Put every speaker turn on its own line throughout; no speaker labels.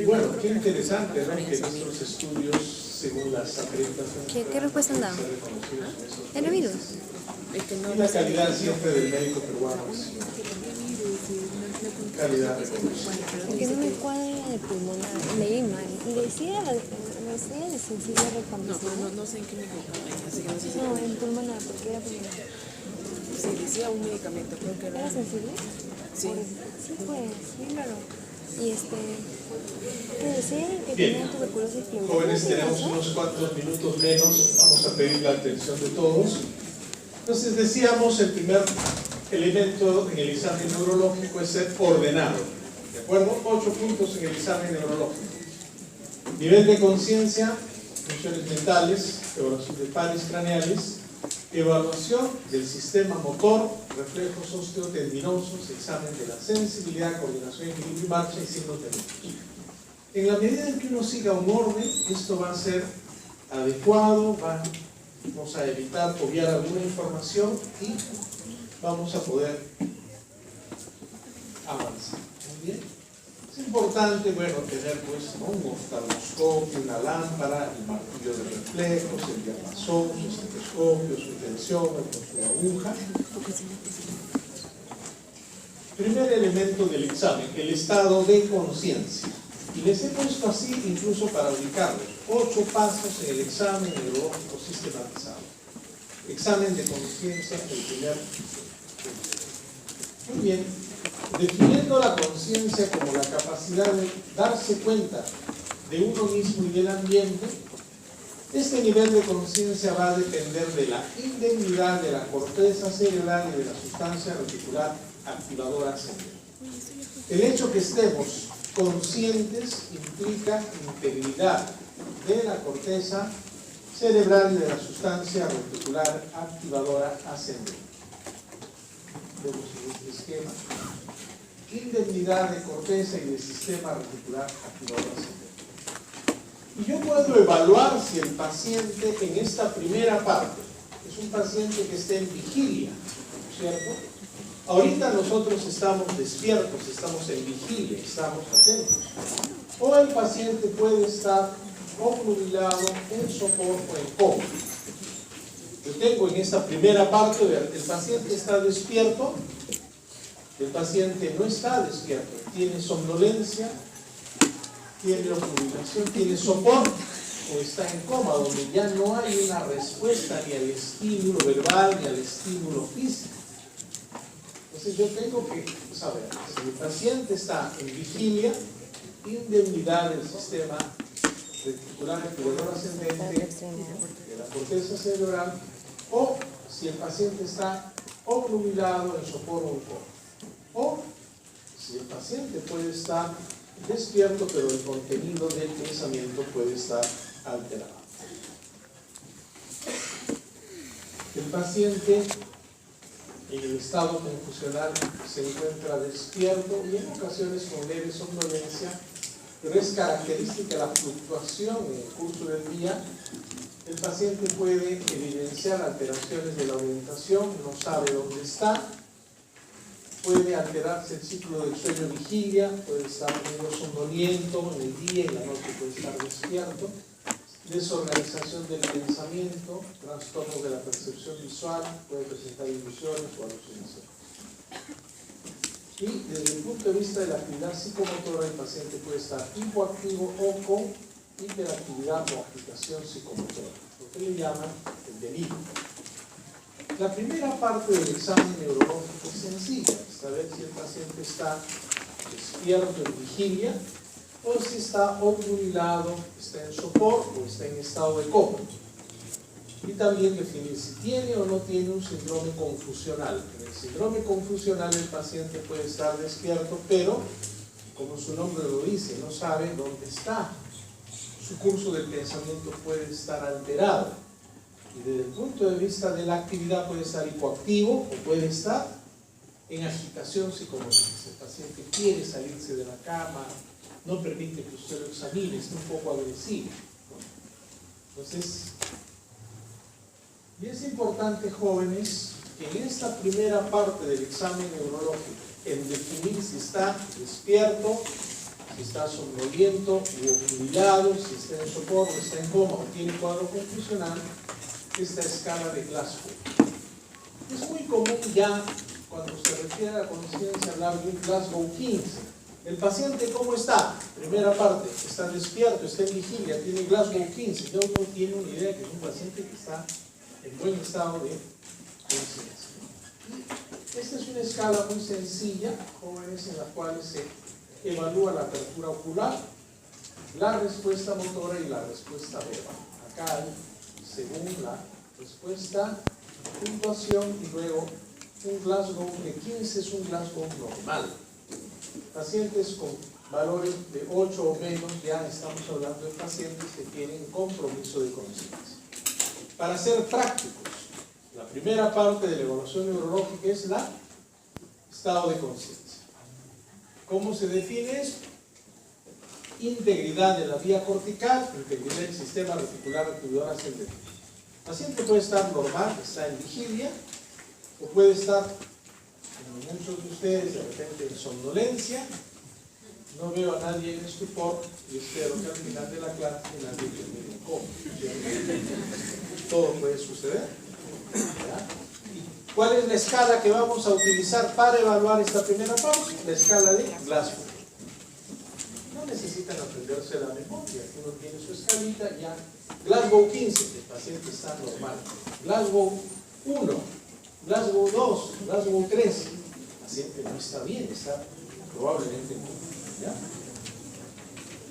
Bueno, qué interesante, ¿no? Que nuestros estudios, según las acreditaciones,
¿Qué respuesta han dado? ¿Era virus?
Y la calidad siempre del médico peruano es calidad de
Porque no me cuadra de pulmonar, leí mal. Le decía de sensible recambiación.
No sé en qué medicamento, así que no sé si...
No, en pulmonar, porque era pulmonar.
Sí, decía un medicamento, creo que
¿Era
era...
sensible?
Sí.
Sí, pues, bien raro. Y ¿qué decía? Que
Bien.
tenía tuberculosis pleural.
Jóvenes, tenemos unos cuantos minutos menos, vamos a pedir la atención de todos. Entonces decíamos, el primer elemento en el examen neurológico es ser ordenado, ¿de acuerdo? 8 puntos en el examen neurológico. Nivel de conciencia, funciones mentales, evaluación de pares craneales, evaluación del sistema motor, reflejos osteotendinosos, examen de la sensibilidad, coordinación, equilibrio y marcha y signos de ritmo. En la medida en que uno siga un orden, esto va a ser adecuado, vamos a evitar obviar alguna información y vamos a poder avanzar. Muy bien. Es importante, bueno, tener pues, ¿no? Un oftalmoscopio, una lámpara, el martillo de reflejos, el diapasón, su estetoscopio, su tensiómetro, su aguja. Primer elemento del examen, el estado de conciencia. Y les he puesto así incluso para ubicarlos. 8 pasos en el examen neurológico sistematizado. Examen de conciencia, el primer. Muy bien. Definiendo la conciencia como la capacidad de darse cuenta de uno mismo y del ambiente, este nivel de conciencia va a depender de la indemnidad de la corteza cerebral y de la sustancia reticular activadora cerebral. El hecho que estemos conscientes implica integridad de la corteza cerebral y de la sustancia reticular activadora ascendente. Vemos en este esquema. Indemnidad de corteza y de sistema reticular activador ascendente. Y yo puedo evaluar si el paciente en esta primera parte es un paciente que esté en vigilia, ¿cierto? Ahorita nosotros estamos despiertos, estamos en vigilia, estamos atentos. O el paciente puede estar obnubilado, en sopor o en coma. Yo tengo en esta primera parte, el paciente está despierto, el paciente no está despierto, tiene somnolencia, tiene obnubilación, tiene sopor o está en coma, donde ya no hay una respuesta ni al estímulo verbal ni al estímulo físico. Entonces yo tengo que saber, si el paciente está en vigilia, indemnidad del sistema reticular activador ascendente de la corteza cerebral, o si el paciente está obnubilado, en sopor o en coma. O si el paciente puede estar despierto, pero el contenido del pensamiento puede estar alterado. El paciente en el estado confusional se encuentra despierto y en ocasiones con leve somnolencia, pero es característica la fluctuación en el curso del día. El paciente puede evidenciar alteraciones de la orientación, no sabe dónde está, puede alterarse el ciclo del sueño-vigilia, puede estar medio somnoliento en el día y en la noche puede estar despierto, desorganización del pensamiento, trastornos de la percepción visual, puede presentar ilusiones o alucinaciones. Y desde el punto de vista de la actividad psicomotora, el paciente puede estar hipoactivo o con hiperactividad o agitación psicomotora, lo que le llaman el delirio. La primera parte del examen neurológico es sencilla, saber si el paciente está despierto en vigilia o si está obnubilado, está en sopor o está en estado de coma. Y también definir si tiene o no tiene un síndrome confusional. En el síndrome confusional el paciente puede estar despierto, pero, como su nombre lo dice, no sabe dónde está. Su curso del pensamiento puede estar alterado. Y desde el punto de vista de la actividad puede estar hipoactivo o puede estar en agitación psicomotriz. El paciente quiere salirse de la cama, no permite que usted lo examine, está un poco agresivo, ¿no? Entonces, y es importante, jóvenes, que en esta primera parte del examen neurológico, en definir si está despierto, si está somnoliento u obnubilado, si está en sopor o está en coma o tiene cuadro confusional, esta escala de Glasgow. Es muy común ya, cuando se refiere a la conciencia, hablar de un Glasgow 15. El paciente, ¿cómo está? Primera parte, está despierto, está en vigilia, tiene Glasgow 15. Ya uno tiene una idea que es un paciente que está en buen estado de conciencia. Esta es una escala muy sencilla, jóvenes, en la cual se evalúa la apertura ocular, la respuesta motora y la respuesta verbal. Acá hay, según la respuesta, puntuación y luego un Glasgow de 15 es un Glasgow normal. Pacientes con valores de 8 o menos, ya estamos hablando de pacientes que tienen compromiso de conciencia. Para ser prácticos, la primera parte de la evaluación neurológica es el estado de conciencia. ¿Cómo se define esto? Integridad de la vía cortical, integridad del sistema reticular activador ascendente. El paciente puede estar normal, está en vigilia, o puede estar, como muchos de ustedes, de repente en somnolencia. No veo a nadie en estupor y espero que al final de la clase nadie termine en coma. Todo puede suceder. ¿Ya? ¿Y cuál es la escala que vamos a utilizar para evaluar esta primera parte? La escala de Glasgow. No necesitan aprenderse la memoria, uno tiene su escalita ya. Glasgow 15, el paciente está normal. Glasgow 1, Glasgow 2, Glasgow 3, el paciente no está bien, está probablemente en coma. ¿Ya?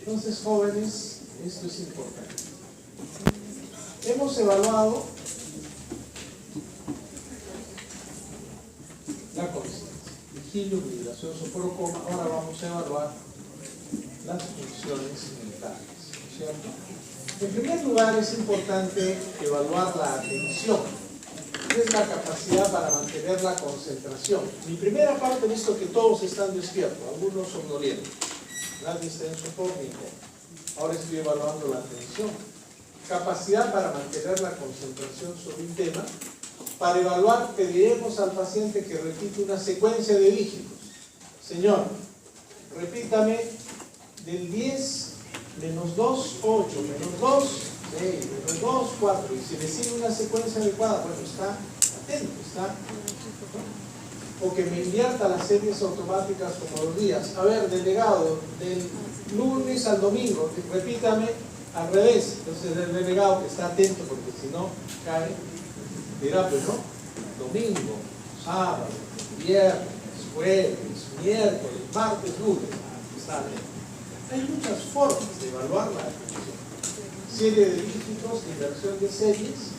Entonces, jóvenes, esto es importante. Hemos evaluado la conciencia, vigilio, vibración, sopor, coma. Ahora vamos a evaluar las funciones mentales, ¿cierto? En primer lugar, es importante evaluar la atención, que es la capacidad para mantener la concentración. Mi primera parte, visto que todos están despiertos, algunos somnolientos, nadie está en sopor ni coma. Ahora estoy evaluando la atención, capacidad para mantener la concentración sobre un tema. Para evaluar, pediremos al paciente que repita una secuencia de dígitos. Señor, repítame del 10 menos 2, 8, menos 2, 6, menos 2, 4. Y si le sigue una secuencia adecuada, bueno, está atento, está. O que me invierta las series automáticas como los días. A ver, delegado, del lunes al domingo, repítame al revés. Entonces el delegado que está atento, porque si no cae, dirá, pues no, domingo, sábado, viernes, jueves, miércoles, martes, lunes, está atento. Hay muchas formas de evaluar la atención. Serie de dígitos, inversión de series.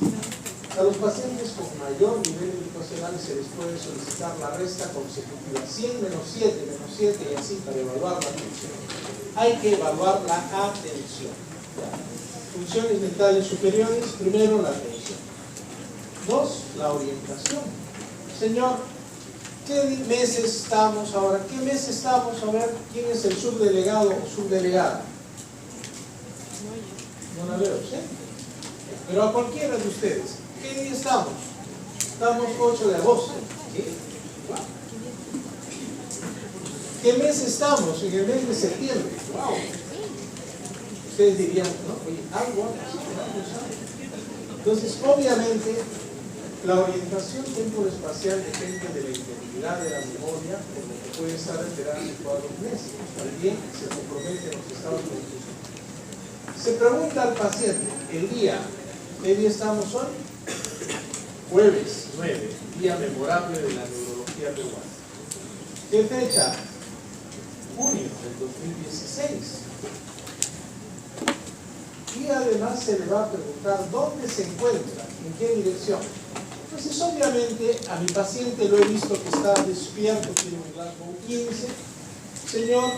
A los pacientes con mayor nivel educacional se les puede solicitar la resta consecutiva, 100 menos 7, menos 7 y así para evaluar la atención. Hay que evaluar la atención. Funciones mentales superiores, primero la atención. 2, la orientación. Señor, ¿qué mes estamos ahora? ¿Qué mes estamos? A ver, ¿quién es el subdelegado o subdelegada? No la veo, ¿sí? Pero a cualquiera de ustedes, ¿qué día estamos? Estamos 8 de agosto. ¿Sí? ¿Qué mes estamos? En el mes de septiembre. ¡Wow! Ustedes dirían, ¿no? Oye, algo sabe. Entonces, obviamente, la orientación temporal-espacial depende de la integridad de la memoria, por lo que puede estar alterada en cuadros meses. También se compromete en los estados de confusión. Se pregunta al paciente, el día, ¿qué día estamos hoy? Jueves 9, día memorable de la neurología peruana. ¿Qué fecha? Junio del 2016. Y además se le va a preguntar dónde se encuentra, en qué dirección. Entonces, obviamente, a mi paciente lo he visto que está despierto, tiene un Glasgow 15. Señor,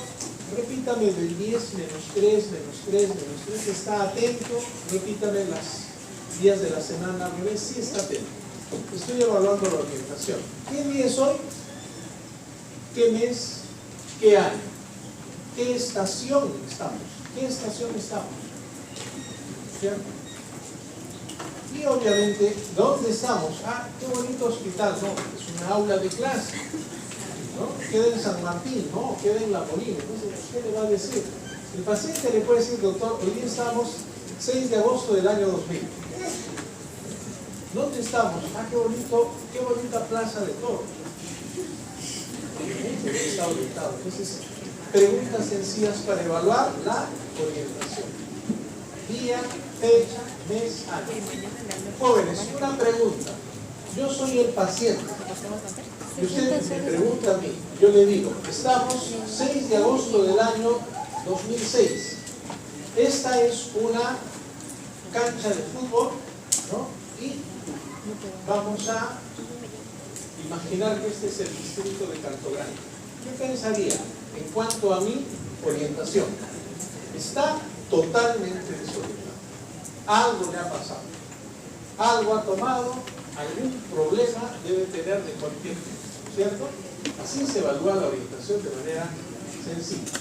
repítame del 10 menos 3, menos 3, menos 3, está atento. Repítame los días de la semana al revés, sí está atento. Estoy evaluando la orientación. ¿Qué día es hoy? ¿Qué mes? ¿Qué año? ¿Qué estación estamos? ¿Qué estación estamos? ¿Cierto? Y obviamente, ¿dónde estamos? Ah, qué bonito hospital. No, es una aula de clase. ¿no? Queda en San Martín, ¿no? Queda en La Molina. Entonces, ¿qué le va a decir? El paciente le puede decir, doctor, hoy día estamos 6 de agosto del año 2000. ¿Dónde estamos? Ah, qué bonita plaza de toros. Está orientado. Entonces, preguntas sencillas para evaluar la orientación. Día, fecha, mes, año. Jóvenes, una pregunta. Yo soy el paciente. Y usted me pregunta a mí. Yo le digo, estamos 6 de agosto del año 2006. Esta es una cancha de fútbol, ¿no? Y vamos a imaginar que este es el distrito de Canto Grande. ¿Qué pensaría en cuanto a mi orientación? Está totalmente desorientado. Algo le ha pasado. Algo ha tomado, algún problema debe tener de cualquier tipo, ¿cierto? Así se evalúa la orientación de manera sencilla.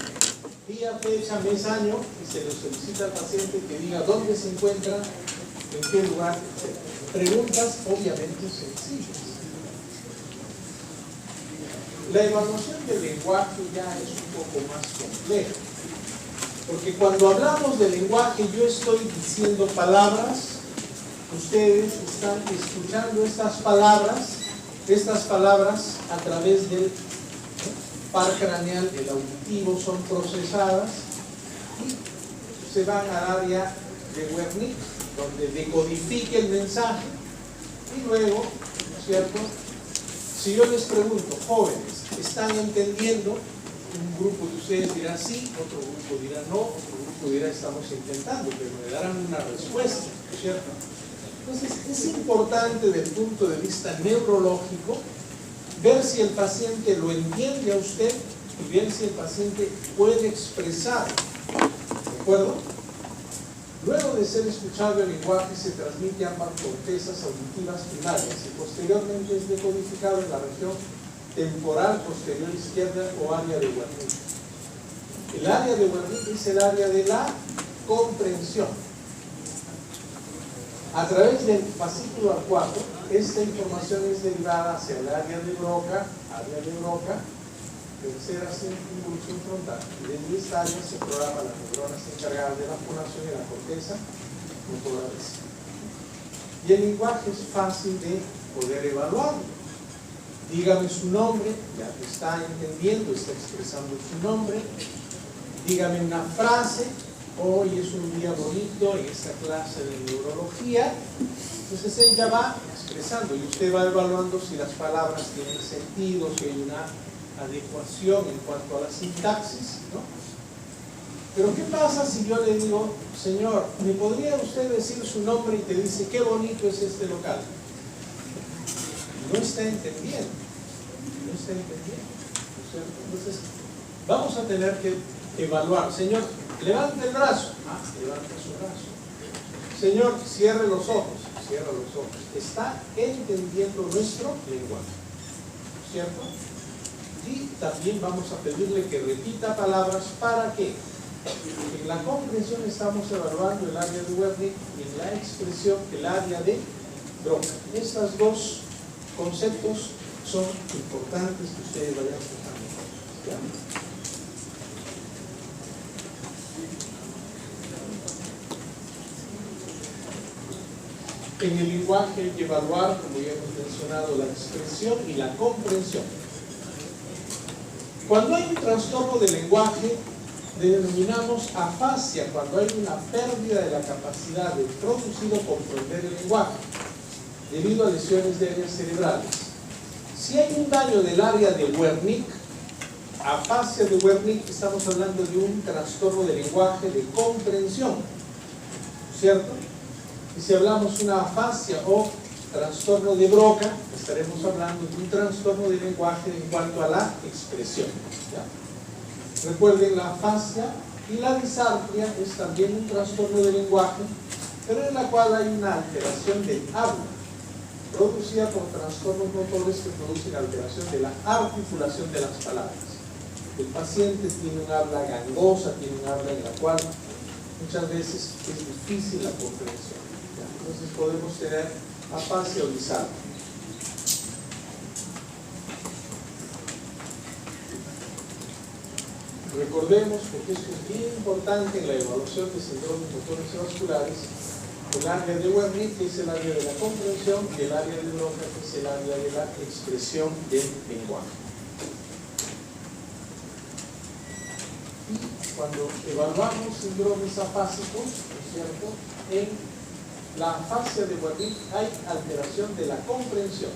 Día, fecha, mes, año, y se le solicita al paciente que diga dónde se encuentra, en qué lugar, etc. Preguntas obviamente sencillas. La evaluación del lenguaje ya es un poco más compleja, porque cuando hablamos de lenguaje yo estoy diciendo palabras, ustedes están escuchando estas palabras a través del par craneal, el auditivo, son procesadas y se van al área de Wernicke, donde decodifique el mensaje, y luego, ¿no es cierto? Si yo les pregunto, jóvenes, ¿están entendiendo? Un grupo de ustedes dirá sí, otro grupo dirá no, otro grupo dirá estamos intentando, pero me darán una respuesta, ¿no es cierto? Entonces, es importante desde el punto de vista neurológico ver si el paciente lo entiende a usted y ver si el paciente puede expresar, ¿de acuerdo? Luego de ser escuchado el lenguaje se transmite a ambas cortezas auditivas primarias y posteriormente es decodificado en la región temporal posterior izquierda o área de Wernicke. El área de Wernicke es el área de la comprensión. A través del fascículo arcuato, esta información es derivada hacia el área de Broca, tercera involución frontal, y desde esta área se programa las neuronas encargadas de la fonación y la corteza motora visual. Y el lenguaje es fácil de poder evaluarlo. Dígame su nombre, ya que está entendiendo, está expresando su nombre. Dígame una frase, hoy es un día bonito en esta clase de neurología. Entonces él ya va expresando y usted va evaluando si las palabras tienen sentido, si hay una adecuación en cuanto a la sintaxis, ¿no? Pero ¿qué pasa si yo le digo, señor, ¿me podría usted decir su nombre? Y te dice, qué bonito es este local. No está entendiendo, ¿no está entendiendo? ¿No es cierto? Entonces, vamos a tener que evaluar. Señor, levante el brazo. Ah, levante su brazo. Señor, cierre los ojos. Cierra los ojos. Está entendiendo nuestro lenguaje, ¿cierto? Y también vamos a pedirle que repita palabras. ¿Para qué? En la comprensión estamos evaluando el área de Wernicke y en la expresión el área de Broca. Estos dos conceptos son importantes que ustedes vayan fijando. ¿Ya? En el lenguaje hay que evaluar, como ya hemos mencionado, la expresión y la comprensión. Cuando hay un trastorno del lenguaje, denominamos afasia, cuando hay una pérdida de la capacidad de producir o comprender el lenguaje, debido a lesiones de áreas cerebrales. Si hay un daño del área de Wernicke, afasia de Wernicke, estamos hablando de un trastorno del lenguaje de comprensión, ¿cierto? Y si hablamos de una afasia o trastorno de Broca, estaremos hablando de un trastorno de lenguaje en cuanto a la expresión, ¿ya? Recuerden, la afasia y la disartria es también un trastorno de lenguaje, pero en la cual hay una alteración del habla, producida por trastornos motores que producen alteración de la articulación de las palabras. El paciente tiene un habla gangosa, tiene un habla en la cual muchas veces es difícil la comprensión. Entonces podemos tener afasia o disartria. Recordemos, porque esto es bien importante en la evaluación de síndromes motores vasculares, el área de Wernicke, que es el área de la comprensión, y el área de Broca, que es el área de la expresión del lenguaje. Y cuando evaluamos síndromes afásicos, ¿no es cierto?, en la afasia de Wernicke hay alteración de la comprensión.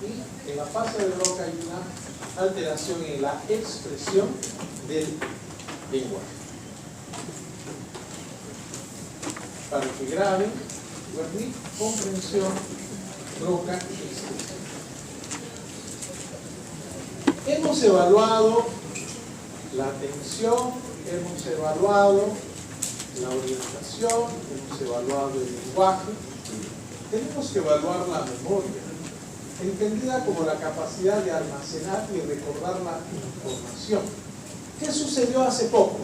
Y en la fase de Broca hay una alteración en la expresión del lenguaje. Para que graben, Wernicke, comprensión, Broca, expresión. Hemos evaluado la atención, hemos evaluado la orientación, hemos evaluado el lenguaje. Tenemos que evaluar la memoria, entendida como la capacidad de almacenar y recordar la información. ¿Qué sucedió hace poco?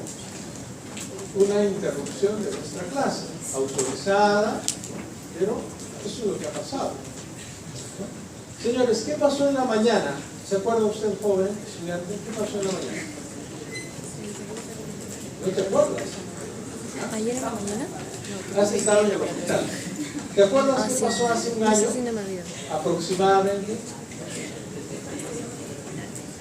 Una interrupción de nuestra clase, autorizada, pero eso es lo que ha pasado. Señores, ¿qué pasó en la mañana? ¿Se acuerda usted, joven estudiante? ¿Qué pasó en la mañana? ¿No te acuerdas?
¿Ayer en la mañana?
Has estado en el hospital. ¿Te acuerdas qué pasó hace un año?
Eso sí no me olvido.
Aproximadamente.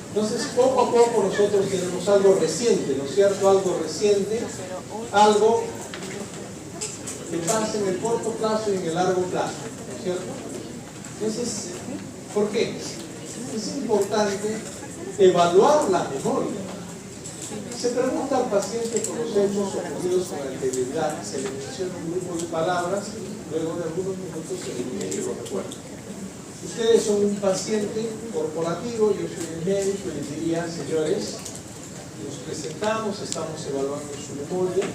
Entonces, poco a poco nosotros tenemos algo reciente, ¿no es cierto? Algo reciente, algo que pasa en el corto plazo y en el largo plazo, ¿no es cierto? Entonces, ¿por qué? Es importante evaluar la memoria. Se pregunta al paciente por los hechos ocurridos con anterioridad, se le menciona un grupo de palabras, luego de algunos minutos se le lo recuerda. Ustedes son un paciente corporativo, yo soy el médico y les diría, señores, nos presentamos, estamos evaluando su memoria.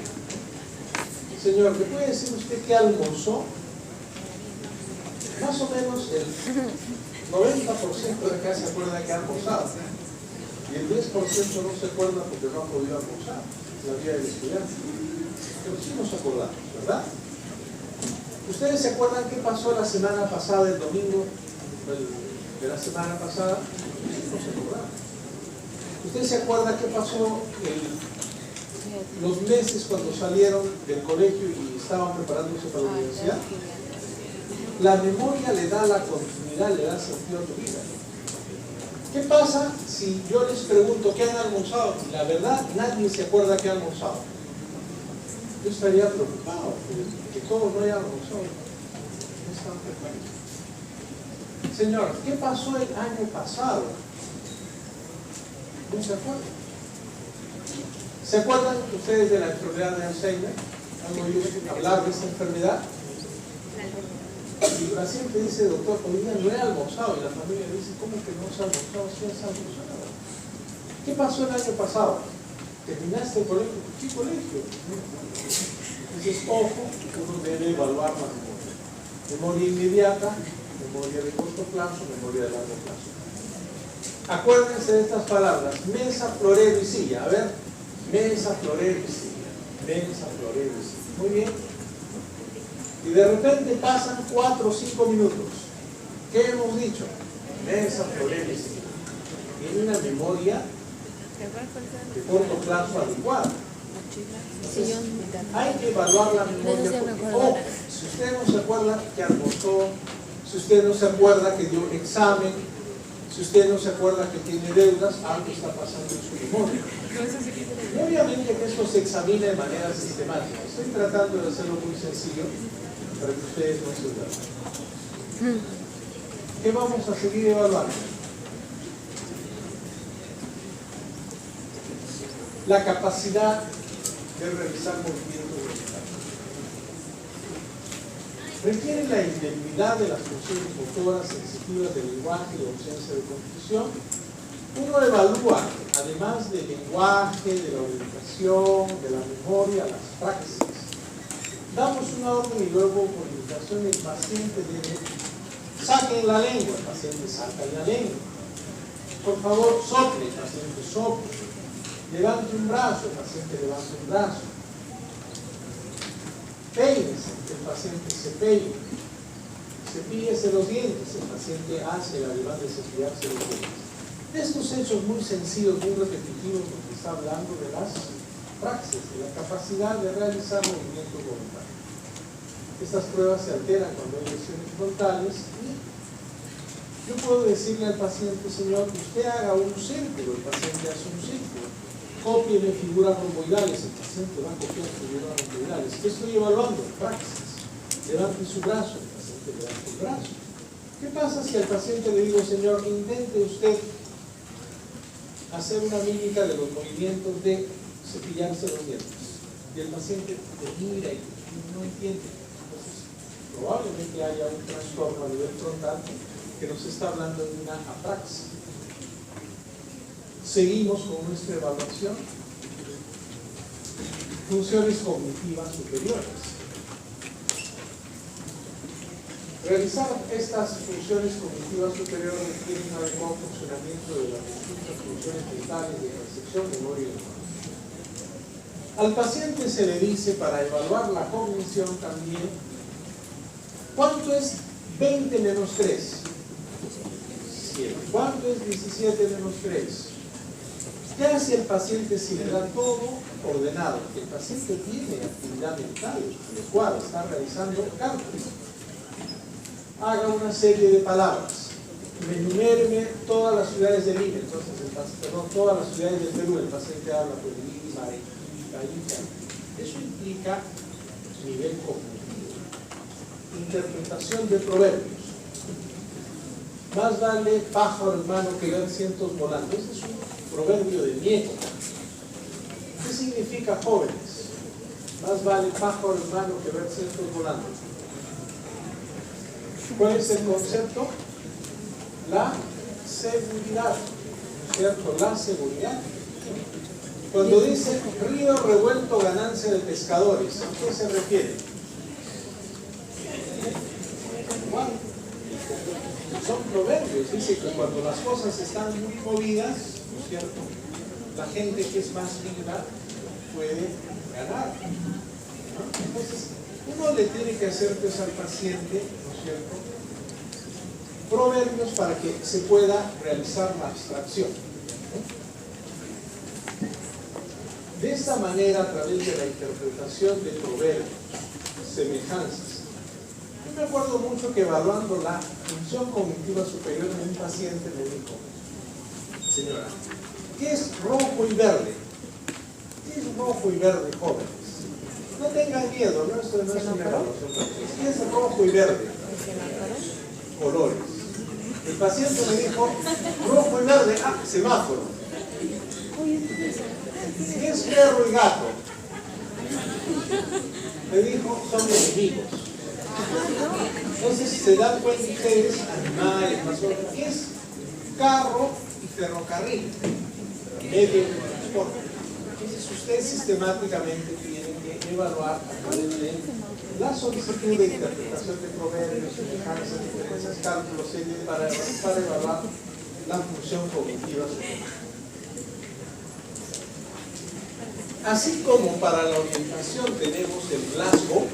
Señor, ¿me puede decir usted qué almorzó? Más o menos el 90% de acá se acuerda que ha almorzado. Y el 10% no se acuerda porque no ha podido almorzar, la vida del estudiante. Pero sí nos acordamos, ¿verdad? ¿Ustedes se acuerdan qué pasó la semana pasada, el domingo de la semana pasada? No se acuerdan. ¿Ustedes se acuerdan qué pasó los meses cuando salieron del colegio y estaban preparándose para la universidad? La memoria le da la continuidad, le da sentido a tu vida. ¿Qué pasa si yo les pregunto qué han almorzado? Y la verdad, nadie se acuerda qué han almorzado. Yo estaría preocupado que todos no hayan almorzado. No están preparados. Señor, ¿qué pasó el año pasado? ¿No se acuerdan? ¿Se acuerdan ustedes de la enfermedad de Alzheimer? ¿Han oído hablar de esta enfermedad? Y el paciente dice, doctor, hoy día no he almorzado. Y la familia dice, ¿cómo que no se ha almorzado? Sí has almorzado. ¿Qué pasó el año pasado? ¿Terminaste el colegio? ¿Qué colegio? Entonces, ojo, uno debe evaluar la memoria. Memoria inmediata, memoria de corto plazo, memoria de largo plazo. Acuérdense de estas palabras: mesa, florero y silla. A ver, mesa, florero y silla. Mesa, florero y silla. Muy bien. Y de repente pasan 4 o 5 minutos. ¿Qué hemos dicho? Mesa, florero y silla. Tiene una memoria de corto plazo adecuada. Entonces, hay que evaluar la memoria. Porque, si usted no se acuerda que almorzó, si usted no se acuerda que dio examen, si usted no se acuerda que tiene deudas, algo está pasando en su memoria. Y obviamente que esto se examina de manera sistemática. Estoy tratando de hacerlo muy sencillo para que ustedes no se duerman. ¿Qué vamos a seguir evaluando? La capacidad de realizar movimientos mentales. Requiere la indemnidad de las funciones motoras, sensitivas del lenguaje y de ausencia de confusión. Uno evalúa, además del lenguaje, de la orientación, de la memoria, las praxis. Damos una orden y luego, por indicación, el paciente debe saquen la lengua, el paciente saca la lengua. Por favor, sople, el paciente sople. Levante un brazo, el paciente levanta un brazo. Peínese, el paciente se peine. Cepíllese los dientes, el paciente hace el además de cepillarse los dientes. Estos hechos muy sencillos, muy repetitivos, porque está hablando de las praxis, de la capacidad de realizar movimientos voluntarios. Estas pruebas se alteran cuando hay lesiones frontales y yo puedo decirle al paciente, señor, que usted haga un círculo, el paciente hace un círculo. Cópieme figuras romboidales, el paciente va a copiar figuras romboidales. ¿Qué estoy evaluando? Praxis. Levante su brazo, el paciente levanta el brazo. ¿Qué pasa si al paciente le digo, señor, intente usted hacer una mímica de los movimientos de cepillarse los dientes? Y el paciente te mira y no entiende. Entonces, probablemente haya un trastorno a nivel frontal que nos está hablando de una apraxia. Seguimos con nuestra evaluación. Funciones cognitivas superiores. Realizar estas funciones cognitivas superiores requiere un adecuado funcionamiento de las distintas funciones mentales de percepción, memoria y lenguaje. Al paciente se le dice, para evaluar la cognición también, ¿cuánto es 20 menos 3? 7. ¿Cuánto es 17 menos 3? ¿Qué hace el paciente si le da todo ordenado? El paciente tiene actividad mental adecuada, está realizando cálculos. Haga una serie de palabras. Enuméreme todas las ciudades de Lima, entonces todas las ciudades del Perú. El paciente habla por Lima, Arequipa, Ica. Eso implica nivel cognitivo. Interpretación de proverbios. Más vale pájaro en mano que ver cientos volando. Este es un proverbio de mi época. ¿Qué significa, jóvenes? Más vale pájaro en mano que ver cientos volando. ¿Cuál es el concepto? La seguridad, ¿no es cierto? La seguridad. Cuando dice río revuelto, ganancia de pescadores, ¿a qué se refiere? Bueno, son proverbios. Dice que cuando las cosas están muy movidas, ¿no es cierto?, la gente que es más viva puede ganar, ¿no? Entonces, uno le tiene que hacer pues al paciente, ¿no es cierto?, proverbios para que se pueda realizar la abstracción, ¿no? De esta manera, a través de la interpretación de proverbios, semejanzas. Yo me acuerdo mucho que evaluando la función cognitiva superior de un paciente me dijo, señora, ¿qué es rojo y verde? ¿Qué es rojo y verde, jóvenes? No tengan miedo, ¿no? Esto no es una evaluación. ¿Qué es rojo y verde? Colores. El paciente me dijo, rojo y verde, semáforo. ¿Qué es perro y gato? Me dijo, son enemigos. Entonces se dan cuenta ustedes, animales, mascotas, ¿qué es carro y ferrocarril? Medio de transporte. Entonces ustedes sistemáticamente tienen que evaluar a través de la solicitud de interpretación de proverbios, semejanzas, diferencias, cálculos, para evaluar la función cognitiva superior. Así como para la orientación tenemos el Glasgow,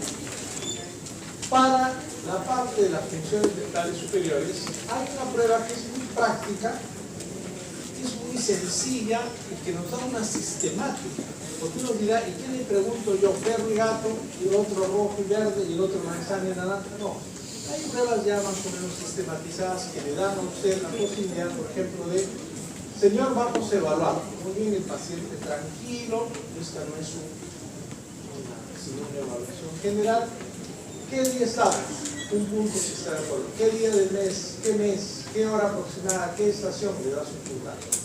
para la parte de las funciones mentales superiores hay una prueba que es muy práctica, es muy sencilla y que nos da una sistemática. Porque uno dirá, ¿y qué le pregunto yo? Perro y gato, y el otro rojo y verde, y el otro manzana y naranja. No, hay pruebas ya más o menos sistematizadas que le dan a usted la posibilidad, por ejemplo, de señor, vamos a evaluar. Muy bien, el paciente tranquilo, esta no es sino una evaluación general. ¿Qué día estamos? Un punto que está de acuerdo. ¿Qué día del mes? ¿Qué hora aproximada? ¿Qué estación? Le das un puntaje.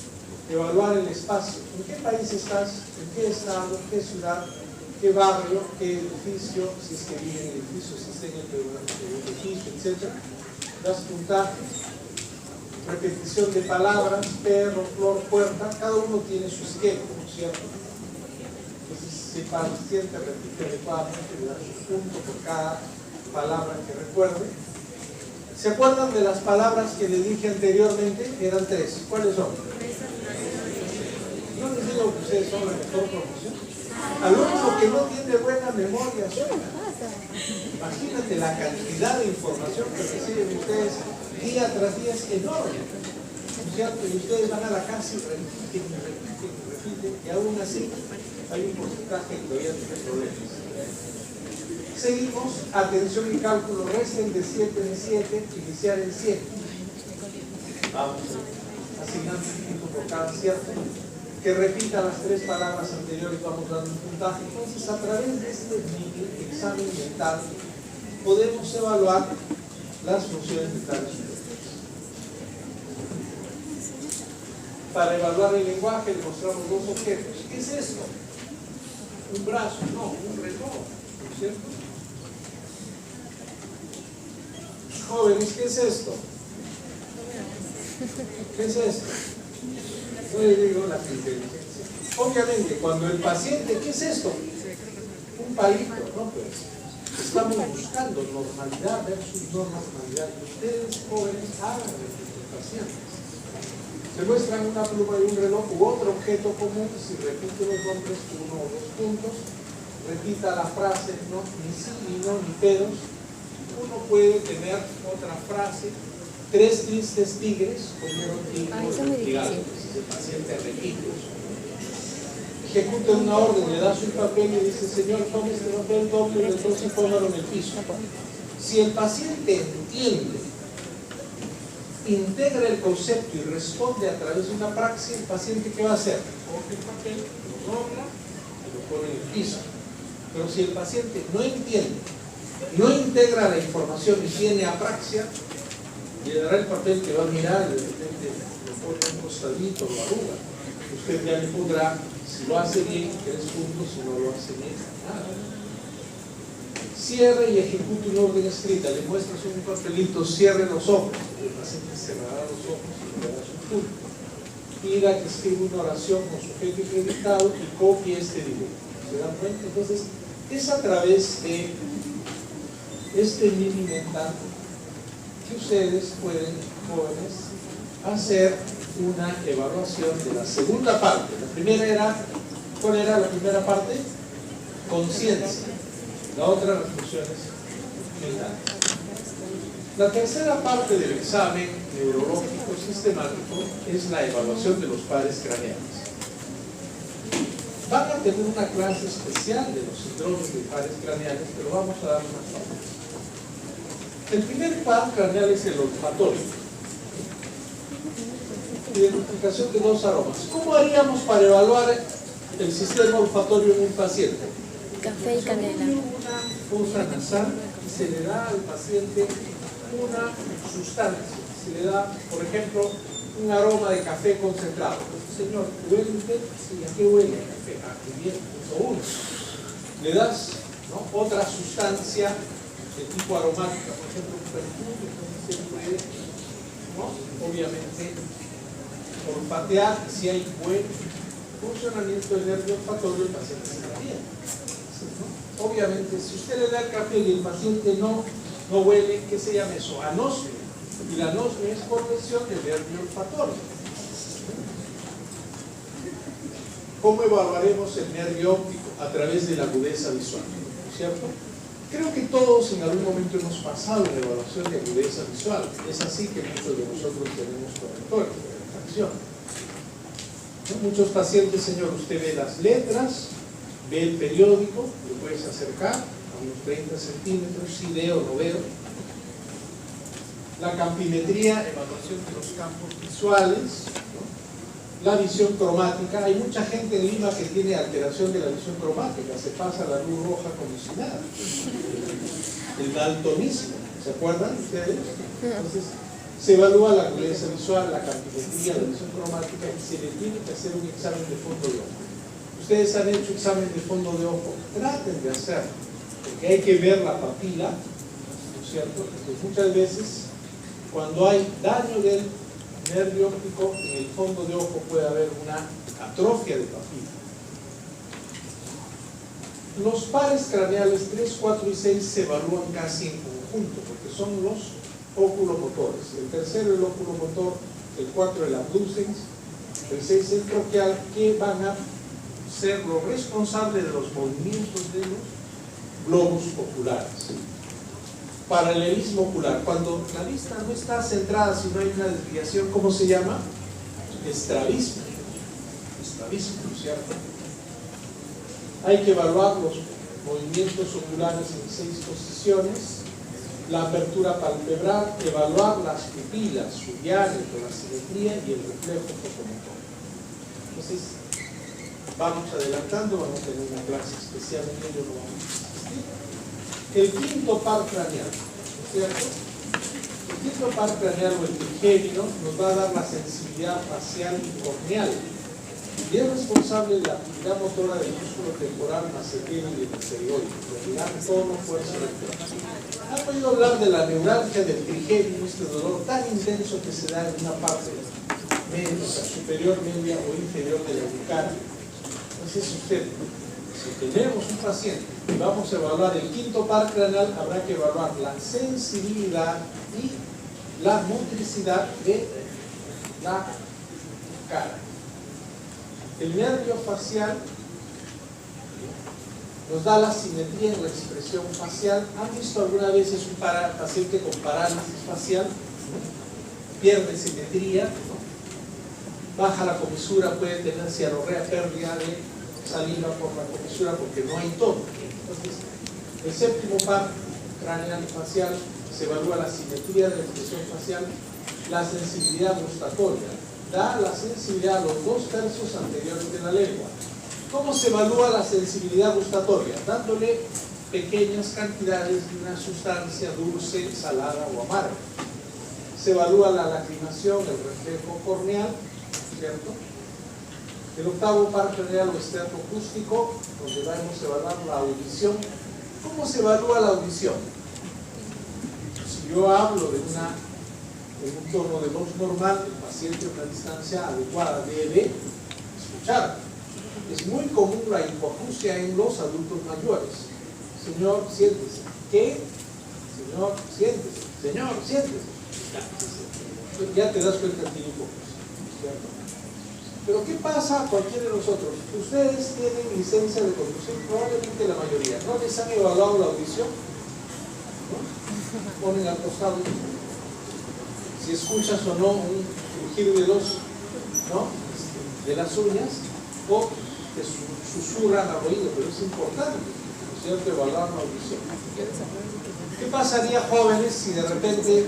Evaluar el espacio. ¿En qué país estás? ¿En qué estado? ¿Qué ciudad? ¿Qué barrio? ¿Qué edificio? Si es que vive en el edificio, si está en el edificio, etc. Das puntajes. Repetición de palabras, perro, flor, puerta. Cada uno tiene su esquema, ¿no es cierto? Entonces, si el paciente repite adecuadamente, le das un punto por cada palabra que recuerde. ¿Se acuerdan de las palabras que les dije anteriormente? Eran 3. ¿Cuáles son? No les digo que ustedes son la mejor profesión. Al único que no tiene buena memoria suena. Imagínate la cantidad de información que reciben ustedes día tras día, es enorme. ¿No es cierto? Y ustedes van a la casa y repiten, y aún así hay un porcentaje que todavía tiene problemas. Seguimos, atención y cálculo, resten de 7 en 7, iniciar en 100. Vamos asignando un punto por cada cierto. Que repita las 3 palabras anteriores, vamos dando un puntaje. Entonces, a través de este mini examen mental, podemos evaluar las funciones mentales superiores. Para evaluar el lenguaje, le mostramos 2 objetos. ¿Qué es esto? Un brazo, no, un reloj, ¿no es cierto? Jóvenes, ¿qué es esto? ¿Qué es esto? Yo le digo la inteligencia. Obviamente, cuando el paciente, ¿qué es esto? Un palito, ¿no? Pues estamos buscando normalidad versus normalidad. Ustedes, jóvenes, hagan de sus pacientes. Se muestran una pluma y un reloj u otro objeto común. Si repite los nombres 1 o 2 puntos, repita la frase, no, ni sí, ni no, ni pedos. Uno puede tener otra frase. 3 tristes tigres comieron tigres investigados. El paciente repite. Ejecuta una orden, le das un papel y dice, señor, tome este papel, doble, entonces y póngalo en el piso. Si el paciente entiende, integra el concepto y responde a través de una praxis, el paciente, ¿qué va a hacer? Coge el papel, lo dobla y lo pone en el piso. Pero si el paciente no entiende, no integra la información y tiene apraxia, le dará el papel que va a mirar, de repente lo pone un costadito, lo arruga. Usted ya le pondrá, si lo hace bien, 3 puntos, si no lo hace bien, nada. Cierre y ejecute una orden escrita, le muestras un papelito, cierre los ojos, el paciente cerrará los ojos y le dará su punto. Pida que escriba una oración con sujeto y predicado y copie este dibujo. ¿Se dan cuenta? Entonces, es a través de este mini mental que ustedes pueden, jóvenes, hacer una evaluación de la segunda parte. La primera era, ¿cuál era la primera parte? Conciencia. La otra, las funciones mentales. La tercera parte del examen neurológico sistemático es la evaluación de los pares craneales. Van a tener una clase especial de los síndromes de pares craneales, pero vamos a dar unas pautas. El primer par craneal es el olfatorio. Identificación de 2 aromas. ¿Cómo haríamos para evaluar el sistema olfatorio en un paciente?
Café y canela.
Una fosa nasal y se le da al paciente una sustancia. Se le da, por ejemplo, un aroma de café concentrado. Entonces, señor, ¿huele usted? Sí, ¿a qué huele el café? Ah, qué bien, punto 1. Le das, ¿no?, otra sustancia de tipo aromática, por ejemplo, un perfume, entonces se puede, ¿no?, obviamente, olfatear. Si hay buen funcionamiento del nervio olfatorio, el paciente está bien. ¿No? Obviamente, si usted le da el café y el paciente no huele, ¿qué se llama eso? Anosmia. Y la anosmia es por lesión del nervio olfatorio. ¿Cómo evaluaremos el nervio óptico? A través de la agudeza visual, ¿no es cierto? Creo que todos en algún momento hemos pasado una evaluación de agudeza visual. Es así que muchos de nosotros tenemos correctores de refracción. ¿No? Muchos pacientes, señor, usted ve las letras, ve el periódico, lo puedes acercar a unos 30 centímetros, si veo o no veo. La campimetría, evaluación de los campos visuales, ¿no? La visión cromática. Hay mucha gente en Lima que tiene alteración de la visión cromática, se pasa la luz roja como si nada. El daltonismo, ¿se acuerdan ustedes? Entonces, se evalúa la agudeza visual, la campimetría, la visión cromática, y se le tiene que hacer un examen de fondo de ojo. Ustedes han hecho examen de fondo de ojo, traten de hacerlo, porque hay que ver la papila, ¿no es cierto? Porque muchas veces, cuando hay daño del nervio óptico, en el fondo de ojo puede haber una atrofia de papila. Los pares craneales 3, 4 y 6 se evalúan casi en conjunto, porque son los oculomotores. El tercero, el oculomotor, el 4, el abducens, el 6, el troqueal, que van a ser los responsables de los movimientos de los globos oculares. Paralelismo ocular. Cuando la vista no está centrada, si no hay una desviación, ¿cómo se llama? estrabismo, ¿cierto? Hay que evaluar los movimientos oculares en 6 posiciones, la apertura palpebral, evaluar las pupilas, su diámetro, la simetría y el reflejo fotomotor. Entonces, vamos adelantando, vamos a tener una clase especial en ello, no vamos a asistir. El quinto par craneal, ¿cierto? El quinto par craneal o el trigémino nos va a dar la sensibilidad facial y corneal y es responsable de la actividad motora del músculo temporal macetero y del pseudóide, realidad, tono, fuerza y fuerza. ¿Han oído hablar de la neuralgia del trigémino, este dolor tan intenso que se da en una parte media, o sea, superior, media o inferior de la nuca? Entonces usted, si tenemos un paciente y vamos a evaluar el quinto par craneal, habrá que evaluar la sensibilidad y la motricidad de la cara. El nervio facial nos da la simetría en la expresión facial. ¿Han visto alguna vez un paciente con parálisis facial? Pierde simetría, ¿no? Baja la comisura, puede tener cianorrea, pérdida de saliva por la comisura porque no hay tono. Entonces, el séptimo par craneal facial se evalúa la simetría de la expresión facial, la sensibilidad gustatoria. Da la sensibilidad a los 2/3 anteriores de la lengua. ¿Cómo se evalúa la sensibilidad gustatoria? Dándole pequeñas cantidades de una sustancia dulce, salada o amarga. Se evalúa la lacrimación, el reflejo corneal, ¿cierto? El octavo par craneal o estereoacústico, donde vamos a evaluar la audición. ¿Cómo se evalúa la audición? Si yo hablo en un tono de voz normal, el paciente a una distancia adecuada debe escuchar. Es muy común la hipoacusia en los adultos mayores. Señor, siéntese. ¿Qué? Señor, siéntese. Señor, siéntese. Ya te das cuenta que hay hipoacusia, ¿cierto? Pero ¿qué pasa a cualquiera de nosotros? Ustedes tienen licencia de conducir, probablemente la mayoría. ¿No les han evaluado la audición? ¿No? Ponen al costado si escuchas o no un crujir de las uñas, o te susurran al oído, pero es importante, ¿no es cierto?, evaluar la audición. ¿Qué pasaría, jóvenes, si de repente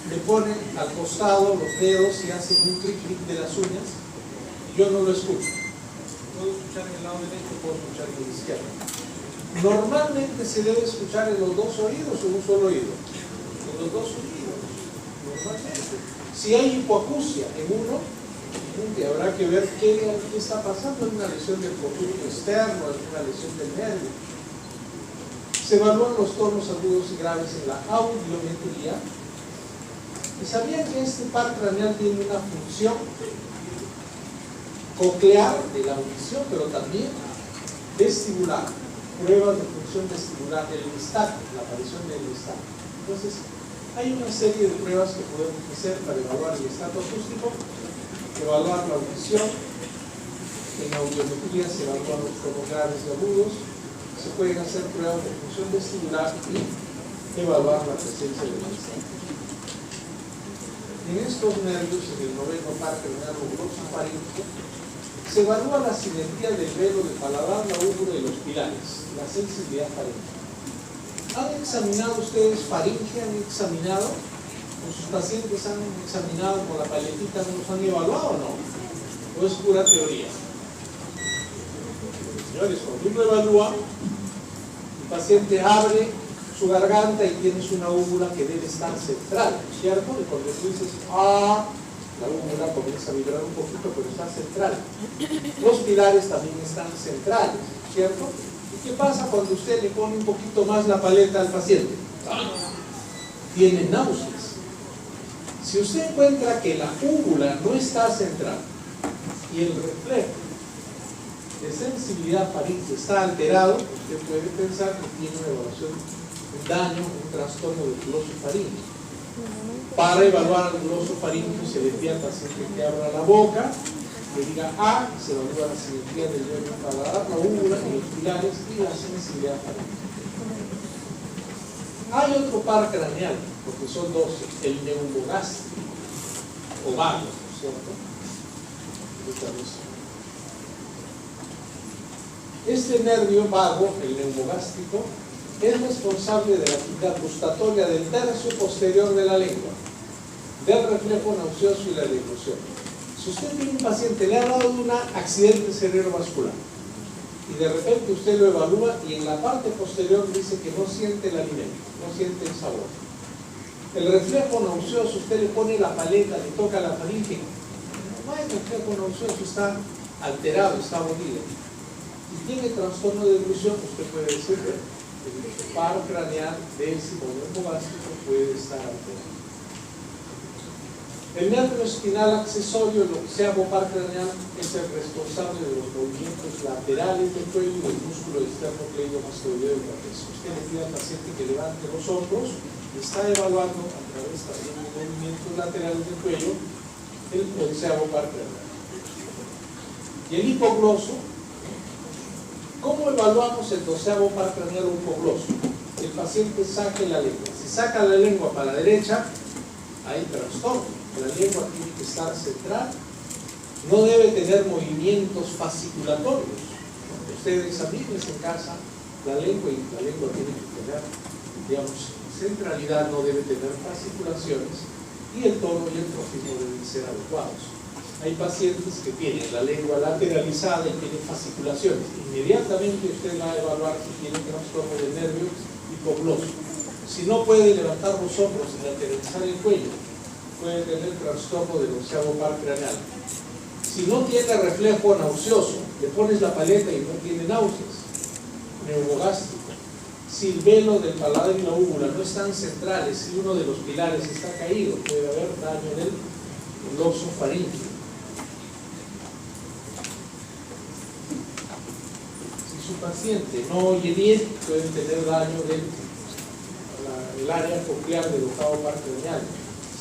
le ponen al costado los dedos y hacen un clic de las uñas y yo no lo escucho? Puedo escuchar en el lado derecho, puedo escuchar en el izquierdo. Normalmente se debe escuchar en los dos oídos o en un solo oído. En los dos oídos. Normalmente. Si hay hipoacusia en uno, habrá que ver qué está pasando. Es una lesión del conducto externo, es una lesión del nervio. Se evalúan los tonos agudos y graves en la audiometría. ¿Y sabían que este par craneal tiene una función coclear de la audición, pero también vestibular? Pruebas de función vestibular, el listato, la aparición del listato. Entonces, hay una serie de pruebas que podemos hacer para evaluar el listato acústico, evaluar la audición. En audiometría se evalúan los tonos graves y agudos. Se pueden hacer pruebas de función vestibular y evaluar la presencia del listato. En estos nervios, en el noveno par craneal o glossofaríngeo, se evalúa la simetría del velo de paladar, la úvula y los pilares, la sensibilidad faríngea. ¿Han examinado ustedes faringe? ¿Han examinado? ¿O sus pacientes han examinado con la paletita? ¿No los han evaluado o no? ¿O es pura teoría? Señores, cuando uno evalúa, el paciente abre su garganta y tienes una úvula que debe estar central, ¿cierto? Y cuando tú dices ¡ah!, la úvula comienza a vibrar un poquito, pero está central. Los pilares también están centrales, ¿cierto? ¿Y qué pasa cuando usted le pone un poquito más la paleta al paciente? Tiene náuseas. Si usted encuentra que la úvula no está central y el reflejo de sensibilidad faríngea está alterado, usted puede pensar que tiene una evaluación, un daño, un trastorno del glosofaríngeo. Para evaluar el glosofaríngeo se le pide al paciente que abra la boca, que diga A, se evalúa la simetría del nervio paladar, la úvula y los pilares y la sensibilidad faríngea. Hay otro par craneal, porque son dos, el neumogástrico o vago, cierto? Este nervio vago, el neumogástrico, es responsable de la actividad gustatoria del tercio posterior de la lengua, del reflejo nauseoso y la deglución. Si usted tiene un paciente, le ha dado un accidente cerebrovascular y de repente usted lo evalúa y en la parte posterior dice que no siente el alimento, no siente el sabor. El reflejo nauseoso, usted le pone la paleta, le toca la faringe, no hay reflejo nauseoso, está alterado, está abolido. Si tiene trastorno de deglución, usted puede decir que el par craneal del neumogástrico puede estar alterado. El nervio espinal accesorio, el onceavo par craneal, es el responsable de los movimientos laterales del cuello y del músculo externo cleidomastoideo del trapecio. Usted le pide al paciente que levante los hombros y está evaluando a través también de movimientos laterales del cuello el onceavo par craneal. Y el hipogloso, ¿cómo evaluamos el doceavo par craneal o hipogloso? El paciente saque la lengua. Si saca la lengua para la derecha, hay trastorno. La lengua tiene que estar central, no debe tener movimientos fasciculatorios. Ustedes examínense en casa la lengua y la lengua tiene que tener, digamos, centralidad, no debe tener fasciculaciones y el tono y el trofismo deben ser adecuados. Hay pacientes que tienen la lengua lateralizada y tienen fasciculaciones. Inmediatamente usted va a evaluar si tiene trastorno del nervio hipogloso. Si no puede levantar los hombros y lateralizar el cuello, puede tener trastorno del onceavo par craneal. Si no tiene reflejo nauseoso, le pones la paleta y no tiene náuseas, neumogástrico. Si el velo del paladar y la úvula no están centrales, si uno de los pilares está caído, puede haber daño del gloso faríngeo. Si su paciente no oye bien, puede tener daño del área coclear del octavo par craneal.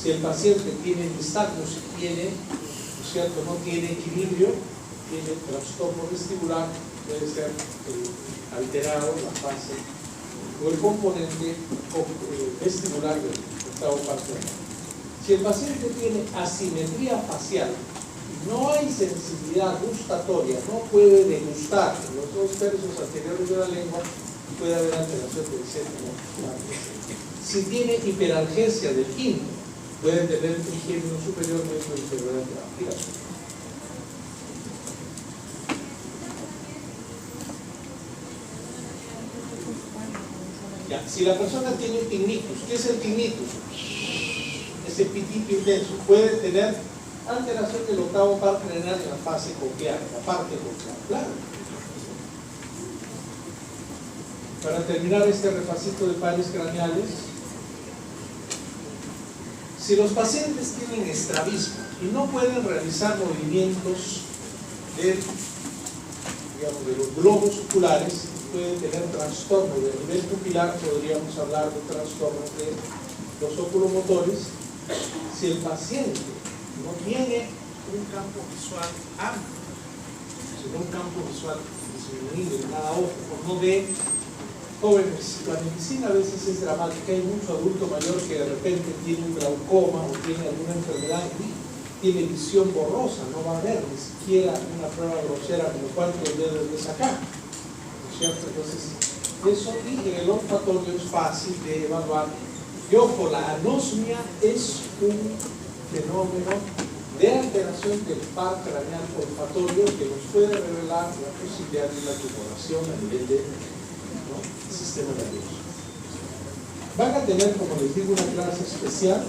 Si el paciente tiene nistagmus y tiene, ¿no es cierto?, no tiene equilibrio, tiene trastorno vestibular, puede ser alterado la fase o el componente vestibular del octavo par craneal. Si el paciente tiene asimetría facial, no hay sensibilidad gustatoria, no puede degustar en los dos tercios anteriores de la lengua, puede haber alteración del séptimo. Si tiene hiperalgesia del quinto, pueden tener un trigémino superior dentro del inferior lateral. Ya, si la persona tiene tinnitus, ¿qué es el tinnitus? Ese pitito intenso, puede tener alteración del octavo par craneal en la fase coclear, la parte coclear, claro. Para terminar este repasito de pares craneales, si los pacientes tienen estrabismo y no pueden realizar movimientos de los globos oculares, pueden tener trastorno de nivel pupilar, podríamos hablar de trastornos de los oculomotores. Si el paciente no tiene un campo visual amplio, sino un campo visual disminuido en cada ojo, no ve. Jóvenes, la medicina a veces es dramática, hay mucho adulto mayor que de repente tiene un glaucoma o tiene alguna enfermedad y tiene visión borrosa, no va a ver ni siquiera una prueba grosera como cuántos dedos de sacar, ¿no es cierto? Entonces, eso y en el olfatorio es fácil de evaluar. Y ojo, la anosmia es un fenómeno de alteración del par craneal olfatorio que nos puede revelar la posibilidad de una tumoración a nivel de sistema nervioso. Van a tener, como les digo, una clase especial.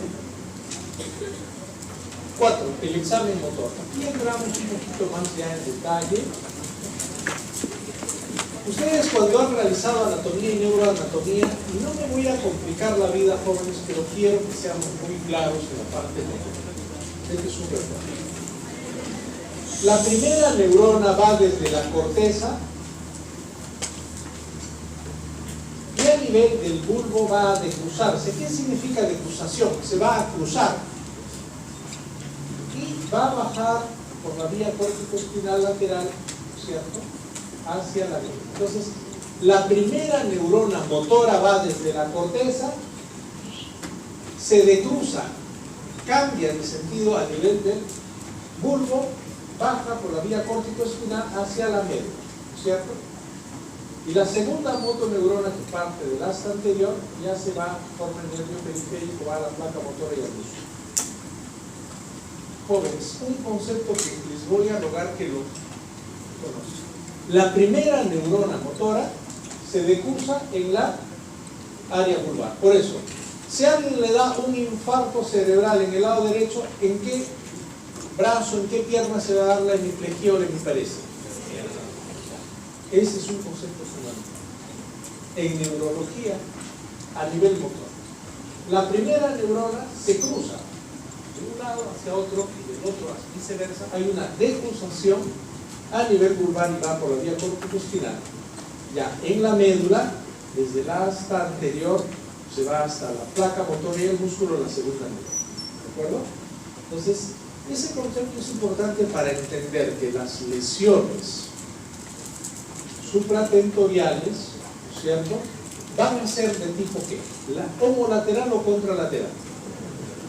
4. El examen motor. Aquí entramos un poquito más ya en detalle. Ustedes cuando han realizado anatomía y neuroanatomía, y no me voy a complicar la vida, jóvenes, pero quiero que seamos muy claros en la parte motora. Este es un recuerdo. La primera neurona va desde la corteza y a nivel del bulbo va a decruzarse. ¿Qué significa decruzación? Se va a cruzar y va a bajar por la vía córtico-espinal lateral, ¿cierto?, hacia la lengua. Entonces, la primera neurona motora va desde la corteza, se decruza, cambia de sentido a nivel del bulbo baja por la vía córtico-espinal hacia la médula, ¿cierto? Y la segunda motoneurona que parte del asta anterior ya se va, forma el nervio periférico, va a la placa motora y al músculo. Jóvenes, un concepto que les voy a rogar que lo conozcan. La primera neurona motora se decursa en la área vulvar. Por eso, si a alguien le da un infarto cerebral en el lado derecho, ¿en qué brazo, en qué pierna se va a dar la hemiplegia o la hemiparesia? Ese es un concepto fundamental en neurología a nivel motor. La primera neurona se cruza de un lado hacia otro y del otro hacia viceversa. Hay una decruzación a nivel vulvar y va por la vía córtico-espinal. Ya en la médula, desde la asta anterior, se va hasta la placa motora y el músculo, la segunda neurona. ¿De acuerdo? Entonces, ese concepto es importante para entender que las lesiones supratentoriales, ¿cierto?, van a ser de tipo ¿qué? ¿La homolateral o contralateral?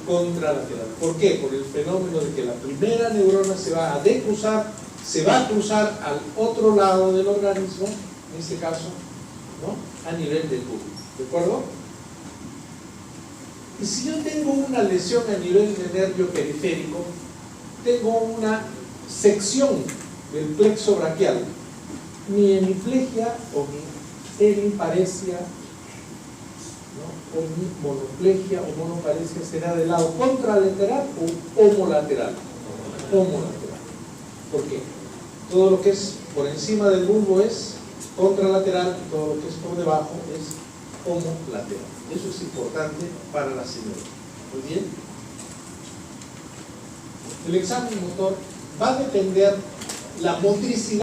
Contralateral. ¿Por qué? Por el fenómeno de que la primera neurona se va a decruzar, se va a cruzar al otro lado del organismo, en este caso, ¿no?, a nivel del bulbo. ¿De acuerdo? Y si yo tengo una lesión a nivel de nervio periférico, tengo una sección del plexo braquial, mi hemiplegia o mi hemiparesia, ¿no?, o mi monoplegia o monoparesia será del lado contralateral o homolateral. Homolateral. ¿Por qué? Todo lo que es por encima del bulbo es contralateral y todo lo que es por debajo es homolateral. Eso es importante para la señora. Muy bien. El examen motor va a depender la motricidad